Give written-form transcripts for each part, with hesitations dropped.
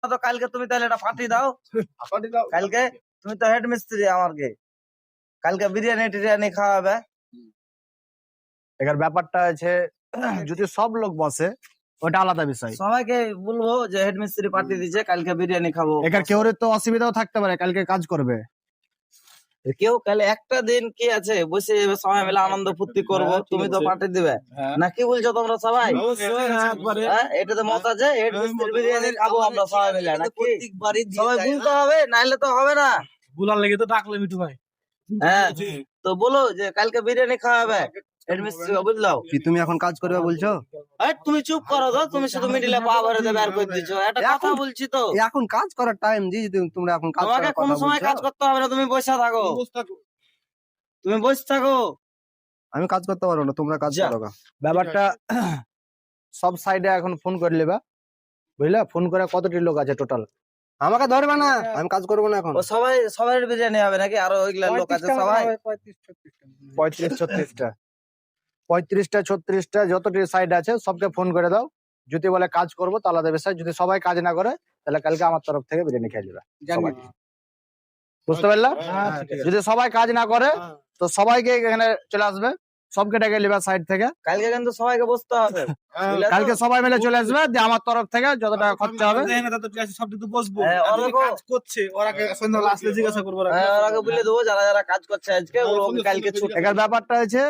তো কালকে তুমি তাহলে এটা পাঠিয়ে দাও। কালকে তুমি তো হেড মিস্ত্রি আমাকে, কালকে বিরিয়ানি টিরিয়ানি খাওয়াবে। এখানে ব্যাপারটা আছে যদি সব লোক বসে ওটা আলাদা বিষয়। সবাইকে বলবো যে হেড মিস্ত্রি পাঠিয়ে দিচ্ছে, কালকে বিরিয়ানি খাবো। এখানে কেউ তো অসুবিধাও থাকতে পারে, কালকে কাজ করবে কেউ কালে একটা দিন কি আছে বসে সবাই মিলে আনন্দ ফুর্তি করবো, তুমি তো পাঠিয়ে দিবে না? কি বলছো তোমরা সবাই? এটা তো মত আছে, হেড মিস্ত্রি বিরিয়ানি খাবো আমরা সবাই মিলে, নাকি? সবাই বলতে হবে, নাইলে তো হবে না। বুলার লেগে তো ডাকলে মিঠু ভাই। হ্যাঁ, তো বলো যে কালকে বিরিয়ানি খাওয়াবে হেড মিস্ত্রি, বুঝলাও? কি তুমি এখন কাজ করবে বলছো? তুমি চুপ করো তো, তুমি শুধু মিডিলে পা ভরে দেবে আর করে দিচ্ছ। একটা কথা বলছি তো, এখন কাজ করার টাইম জি, তোমরা এখন কাজ তোমাকে করার কোনো কথা সময় বলছো? কাজ করতে হবে না, তুমি বসে থাকো, তুমি বসে থাকো। আমি কাজ করতে পারবো না, তোমরা কাজ যা। করো গা। ব্যাপারটা সব সাইডে এখন ফোন করে নেবা, বুঝলা? ফোন করে কতটি লোক আছে টোটাল, আমাকে ধরবে না, আমি কাজ করবো না এখন। ও সবাই সবাই বিরিয়ানি হবে নাকি? আরো ওইগুলা লোক আছে সবাই 35-36টা 35টা 36টা যতটি সাইড আছে সবকে ফোন করে দাও। যদি বলে কাজ করবো তো আলাদা বিষয়, যদি সবাই কাজ না করে তাহলে কালকে আমার তরফ থেকে বিরিয়ানি খেয়ে নেবে সবাই। বুঝতে পারলা? যদি সবাই কাজ না করে তো সবাইকে এখানে চলে আসবে, সবকে ডেকে নেবে সাইড থেকে। কালকে কিন্তু সবাইকে বসতে হবে, বুঝলে তো? কালকে সবাই মিলে চলে আসবে, দিয়ে আমার তরফ থেকে যত টাকা খরচা হবে সব তো বসবো, হ্যাঁ, আর ওরা যদি কো- কাজ করছে ওরাকে সন্ধ্যাবেলা আসলে জিজ্ঞাসা করবো। হ্যাঁ, ওরাকে বলে দেবো যারা যারা কাজ করছে আজকে ওকে কালকে ছুটি। এখানে ব্যাপারটা হচ্ছে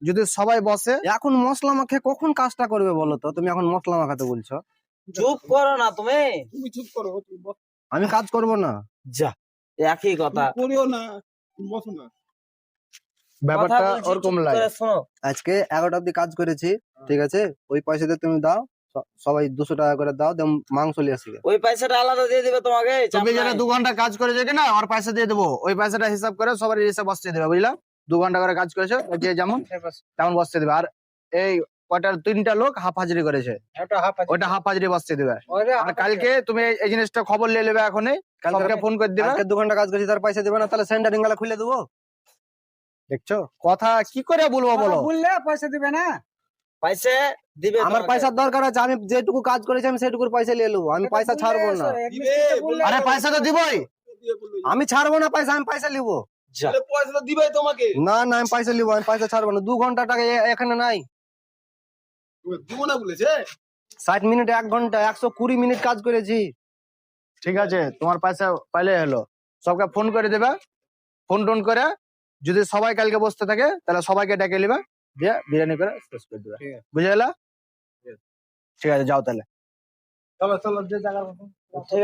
যদি সবাই বসে, এখন মশলা মাখে কখন কাজটা করবে বলো তো? তুমি এখন মশলা মাখাতে বলছো, চুপ করো না তুমি, তুমি চুপ করো, তুমি আমি কাজ করব না। যা একই কথা। করিও না, তুমি বসো না। ব্যাপারটা কথা বলছি, ওরকম চুপ লাগে। করে শোনো। আজকে 11টা অব্দি কাজ করেছি, ঠিক আছে? ওই পয়সা দিয়ে তুমি দাও, সবাই 200 টাকা করে দাও, দিয়ে মাংস নিয়ে আসি। ওই পয়সাটা আলাদা দিয়ে দিবে তোমাকে, চাপ তুমি যেটা নাই। 2 ঘন্টা কাজ করেছো কিনা ওর পয়সা দিয়ে দেবো, ওই পয়সাটা হিসাব করে সবার হিসাব বসিয়ে দেবে, বুঝলা? 2 ঘন্টা করে কাজ করেছো, যে যেমন তেমন বসিয়ে দেবে। আর এই কয়টা 3টা লোক হাফ হাজিরি করেছে, ওইটা হাফ হাজিরি বসিয়ে দেবে। আর কালকে তুমি এই জিনিসটা খবর নিয়ে নেবে, এখনই সবকে ফোন করে দিবে। 2 ঘন্টা কাজ করেছি তার পয়সা দেবে না, তাহলে সেন্টারিং গালা খুলে দেবো। দেখছো কথা কি করে বলবো বলো? বললে পয়সা দিবে না, পয়সা দিবে আমার তোমাকে। পয়সার দরকার আছে, আমি যেটুকু কাজ করেছি আমি সেটুকুর পয়সা নিয়ে নেবো, আমি পয়সা ছাড়বো না। আরে পয়সা তো দিবই, আমি ছাড়বো না পয়সা, আমি পয়সা নিবো। যা। পয়সা তো দিবে তোমাকে। না না, আমি পয়সা নিবো, আমি পয়সা ছাড়বো না। 2 ঘন্টা টাকা এখানে নাই, দিব না বলেছে। 60 মিনিট 1 ঘন্টা 120 মিনিট কাজ করেছি, ঠিক আছে? তোমার পয়সা পাইলে হলো, সবকে ফোন করে দেবে। ফোন টোন করে যদি সবাই কালকে বসতে থাকে তাহলে সবাইকে ডেকে নিবে, দিয়ে বিরিয়ানি করে শেষ করে দেবে, বুঝে গেলা? ঠিক আছে, যাও তাহলে। চলো চলো, যে জায়গার মতো।